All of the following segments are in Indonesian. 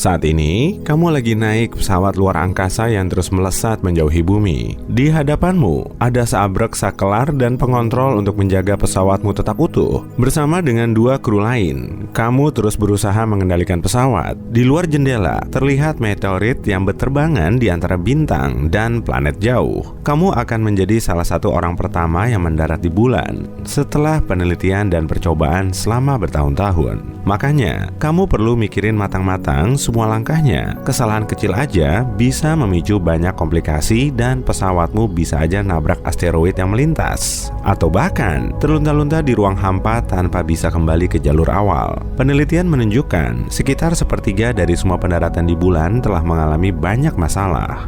Saat ini, kamu lagi naik pesawat luar angkasa yang terus melesat menjauhi bumi. Di hadapanmu, ada seabrek sakelar dan pengontrol untuk menjaga pesawatmu tetap utuh. Bersama dengan dua kru lain, kamu terus berusaha mengendalikan pesawat. Di luar jendela, terlihat meteorit yang berterbangan di antara bintang dan planet jauh. Kamu akan menjadi salah satu orang pertama yang mendarat di bulan setelah penelitian dan percobaan selama bertahun-tahun. Makanya, kamu perlu mikirin matang-matang semua langkahnya. Kesalahan kecil aja bisa memicu banyak komplikasi dan pesawatmu bisa aja nabrak asteroid yang melintas. Atau bahkan, terlunta-lunta di ruang hampa tanpa bisa kembali ke jalur awal. Penelitian menunjukkan sekitar sepertiga dari semua pendaratan di bulan telah mengalami banyak masalah.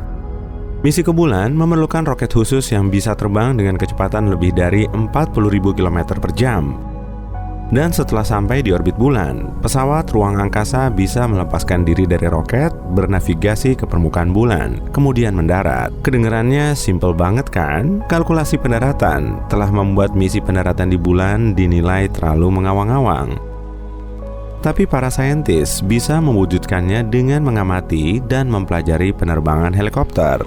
Misi ke bulan memerlukan roket khusus yang bisa terbang dengan kecepatan lebih dari 40.000 km per jam. Dan setelah sampai di orbit bulan, pesawat ruang angkasa bisa melepaskan diri dari roket, bernavigasi ke permukaan bulan, kemudian mendarat. Kedengarannya simple banget kan? Kalkulasi pendaratan telah membuat misi pendaratan di bulan dinilai terlalu mengawang-awang. Tapi para saintis bisa mewujudkannya dengan mengamati dan mempelajari penerbangan helikopter.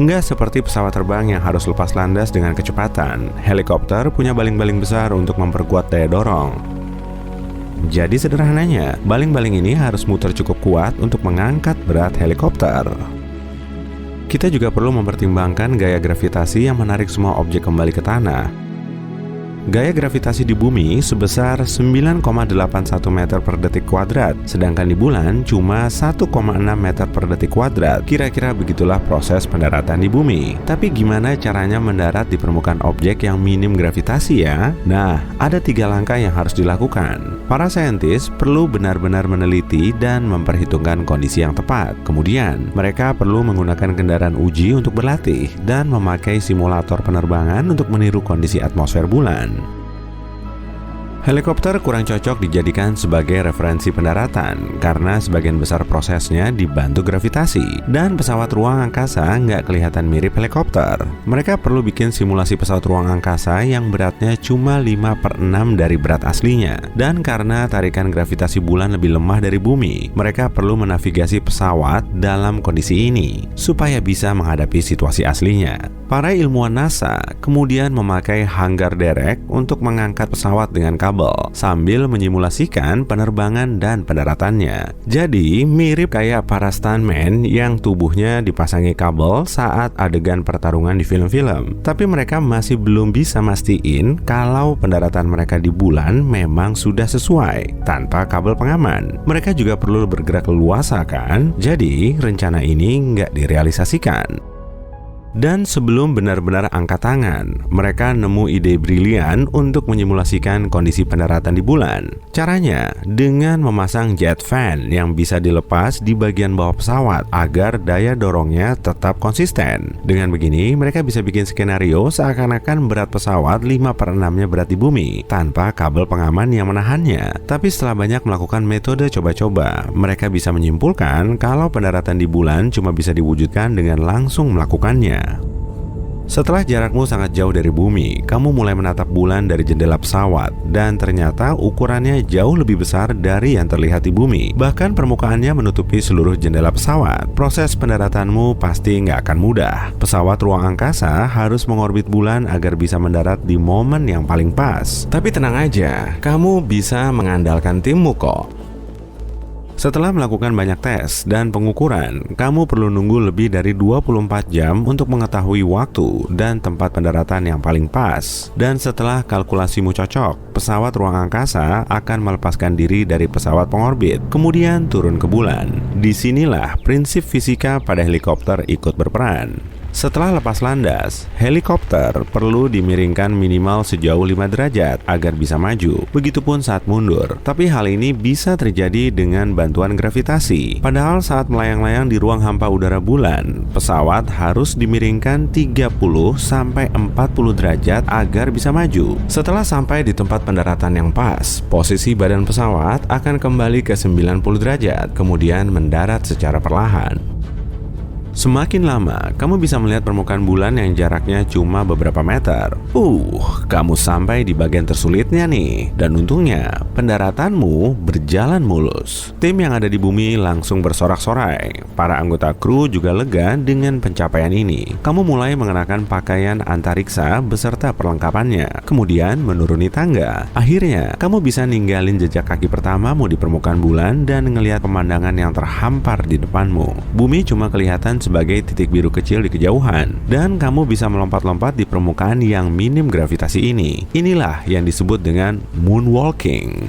Nggak seperti pesawat terbang yang harus lepas landas dengan kecepatan. Helikopter punya baling-baling besar untuk memperkuat daya dorong. Jadi sederhananya, baling-baling ini harus muter cukup kuat untuk mengangkat berat helikopter. Kita juga perlu mempertimbangkan gaya gravitasi yang menarik semua objek kembali ke tanah. Gaya gravitasi di bumi sebesar 9,81 meter per detik kuadrat, sedangkan di bulan cuma 1,6 meter per detik kuadrat. Kira-kira begitulah proses pendaratan di bumi. Tapi gimana caranya mendarat di permukaan objek yang minim gravitasi ya? Nah, ada 3 langkah yang harus dilakukan. Para saintis perlu benar-benar meneliti dan memperhitungkan kondisi yang tepat. Kemudian, mereka perlu menggunakan kendaraan uji untuk berlatih dan memakai simulator penerbangan untuk meniru kondisi atmosfer bulan. Helikopter kurang cocok dijadikan sebagai referensi pendaratan karena sebagian besar prosesnya dibantu gravitasi dan pesawat ruang angkasa nggak kelihatan mirip helikopter. Mereka perlu bikin simulasi pesawat ruang angkasa yang beratnya cuma 5/6 dari berat aslinya. Dan karena tarikan gravitasi bulan lebih lemah dari bumi, mereka perlu menavigasi pesawat dalam kondisi ini supaya bisa menghadapi situasi aslinya. Para ilmuwan NASA kemudian memakai hanggar derek untuk mengangkat pesawat dengan kabel sambil menyimulasikan penerbangan dan pendaratannya. Jadi mirip kayak para stuntman yang tubuhnya dipasangi kabel saat adegan pertarungan di film-film. Tapi mereka masih belum bisa mastiin kalau pendaratan mereka di bulan memang sudah sesuai tanpa kabel pengaman. Mereka juga perlu bergerak leluasa kan? Jadi rencana ini nggak direalisasikan. Dan sebelum benar-benar angkat tangan, mereka nemu ide brilian untuk menyimulasikan kondisi pendaratan di bulan. Caranya dengan memasang jet fan yang bisa dilepas di bagian bawah pesawat agar daya dorongnya tetap konsisten. Dengan begini, mereka bisa bikin skenario seakan-akan berat pesawat 5/6-nya berat di bumi tanpa kabel pengaman yang menahannya. Tapi setelah banyak melakukan metode coba-coba, mereka bisa menyimpulkan kalau pendaratan di bulan cuma bisa diwujudkan dengan langsung melakukannya. Setelah jarakmu sangat jauh dari bumi, kamu mulai menatap bulan dari jendela pesawat dan ternyata ukurannya jauh lebih besar dari yang terlihat di bumi. Bahkan permukaannya menutupi seluruh jendela pesawat. Proses pendaratanmu pasti nggak akan mudah. Pesawat ruang angkasa harus mengorbit bulan agar bisa mendarat di momen yang paling pas. Tapi tenang aja, kamu bisa mengandalkan timmu kok. Setelah melakukan banyak tes dan pengukuran, kamu perlu nunggu lebih dari 24 jam untuk mengetahui waktu dan tempat pendaratan yang paling pas. Dan setelah kalkulasimu cocok, pesawat ruang angkasa akan melepaskan diri dari pesawat pengorbit, kemudian turun ke bulan. Disinilah prinsip fisika pada helikopter ikut berperan. Setelah lepas landas, helikopter perlu dimiringkan minimal sejauh 5 derajat agar bisa maju, begitupun saat mundur. Tapi hal ini bisa terjadi dengan bantuan gravitasi. Padahal saat melayang-layang di ruang hampa udara bulan, pesawat harus dimiringkan 30-40 derajat agar bisa maju. Setelah sampai di tempat pendaratan yang pas, posisi badan pesawat akan kembali ke 90 derajat, kemudian mendarat secara perlahan. Semakin lama, kamu bisa melihat permukaan bulan yang jaraknya cuma beberapa meter. Kamu sampai di bagian tersulitnya nih. Dan untungnya, pendaratanmu berjalan mulus. Tim yang ada di bumi langsung bersorak-sorai. Para anggota kru juga lega dengan pencapaian ini. Kamu mulai mengenakan pakaian antariksa beserta perlengkapannya. Kemudian menuruni tangga. Akhirnya, kamu bisa ninggalin jejak kaki pertamamu di permukaan bulan dan ngelihat pemandangan yang terhampar di depanmu. Bumi cuma kelihatan sebagai titik biru kecil di kejauhan, dan kamu bisa melompat-lompat di permukaan yang minim gravitasi ini. Inilah yang disebut dengan moonwalking.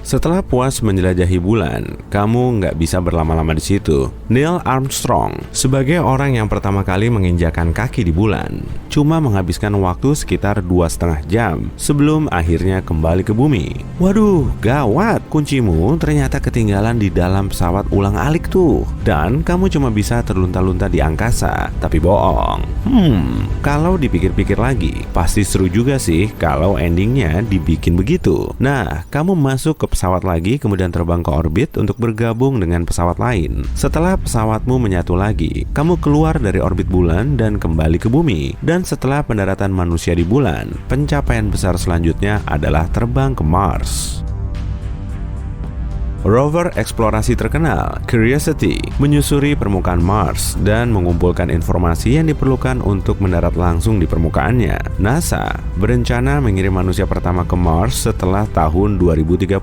Setelah puas menjelajahi bulan, kamu nggak bisa berlama-lama di situ. Neil Armstrong, sebagai orang yang pertama kali menginjakan kaki di bulan, cuma menghabiskan waktu sekitar 2,5 jam sebelum akhirnya kembali ke bumi. Waduh, gawat! Kuncimu ternyata ketinggalan di dalam pesawat ulang-alik tuh. Dan kamu cuma bisa terlunta-lunta di angkasa. Tapi bohong. Kalau dipikir-pikir lagi, pasti seru juga sih kalau endingnya dibikin begitu. Nah, kamu masuk ke pesawat lagi, kemudian terbang ke orbit untuk bergabung dengan pesawat lain. Setelah pesawatmu menyatu lagi, kamu keluar dari orbit bulan dan kembali ke bumi. Dan setelah pendaratan manusia di bulan, pencapaian besar selanjutnya adalah terbang ke Mars. Rover eksplorasi terkenal, Curiosity, menyusuri permukaan Mars dan mengumpulkan informasi yang diperlukan untuk mendarat langsung di permukaannya. NASA berencana mengirim manusia pertama ke Mars setelah tahun 2030,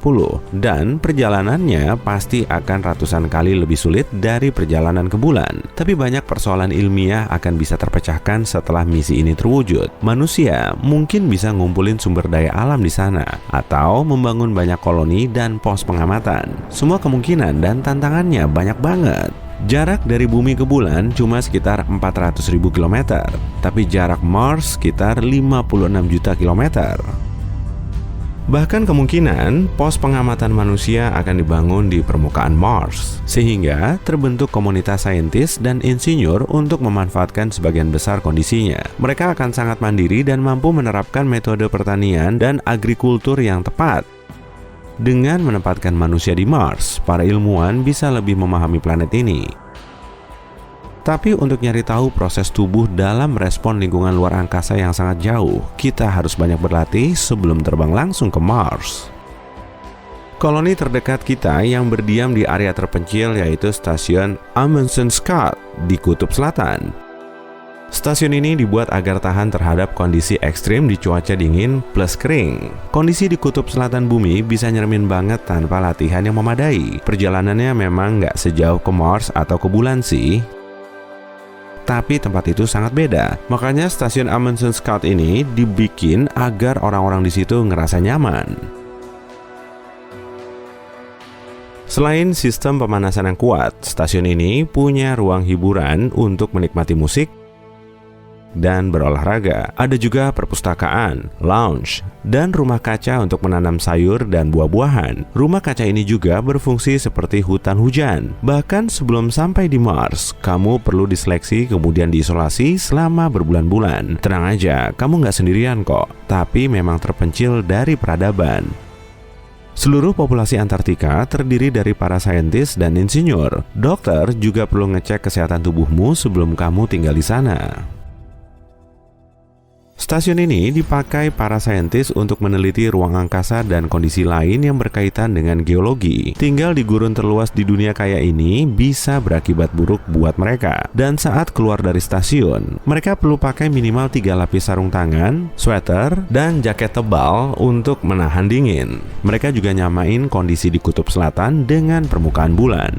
dan perjalanannya pasti akan ratusan kali lebih sulit dari perjalanan ke bulan. Tapi banyak persoalan ilmiah akan bisa terpecahkan setelah misi ini terwujud. Manusia mungkin bisa ngumpulin sumber daya alam di sana, atau membangun banyak koloni dan pos pengamatan. Semua kemungkinan dan tantangannya banyak banget. Jarak dari bumi ke bulan cuma sekitar 400.000 km, tapi jarak Mars sekitar 56 juta kilometer. Bahkan kemungkinan pos pengamatan manusia akan dibangun di permukaan Mars, sehingga terbentuk komunitas saintis dan insinyur untuk memanfaatkan sebagian besar kondisinya. Mereka akan sangat mandiri dan mampu menerapkan metode pertanian dan agrikultur yang tepat. Dengan menempatkan manusia di Mars, para ilmuwan bisa lebih memahami planet ini. Tapi untuk nyari tahu proses tubuh dalam merespon lingkungan luar angkasa yang sangat jauh, kita harus banyak berlatih sebelum terbang langsung ke Mars. Koloni terdekat kita yang berdiam di area terpencil yaitu stasiun Amundsen-Scott di Kutub Selatan. Stasiun ini dibuat agar tahan terhadap kondisi ekstrim di cuaca dingin plus kering. Kondisi di Kutub Selatan bumi bisa nyeremin banget tanpa latihan yang memadai. Perjalanannya memang nggak sejauh ke Mars atau ke bulan sih, tapi tempat itu sangat beda. Makanya stasiun Amundsen-Scott ini dibikin agar orang-orang di situ ngerasa nyaman. Selain sistem pemanasan yang kuat, stasiun ini punya ruang hiburan untuk menikmati musik dan berolahraga. Ada juga perpustakaan, lounge, dan rumah kaca untuk menanam sayur dan buah-buahan. Rumah kaca ini juga berfungsi seperti hutan hujan. Bahkan sebelum sampai di Mars, kamu perlu diseleksi kemudian diisolasi selama berbulan-bulan. Tenang aja, kamu nggak sendirian kok, tapi memang terpencil dari peradaban. Seluruh populasi Antartika terdiri dari para saintis dan insinyur. Dokter juga perlu ngecek kesehatan tubuhmu sebelum kamu tinggal di sana. Stasiun ini dipakai para saintis untuk meneliti ruang angkasa dan kondisi lain yang berkaitan dengan geologi. Tinggal di gurun terluas di dunia kaya ini bisa berakibat buruk buat mereka. Dan saat keluar dari stasiun, mereka perlu pakai minimal 3 lapis sarung tangan, sweater, dan jaket tebal untuk menahan dingin. Mereka juga nyamain kondisi di Kutub Selatan dengan permukaan bulan.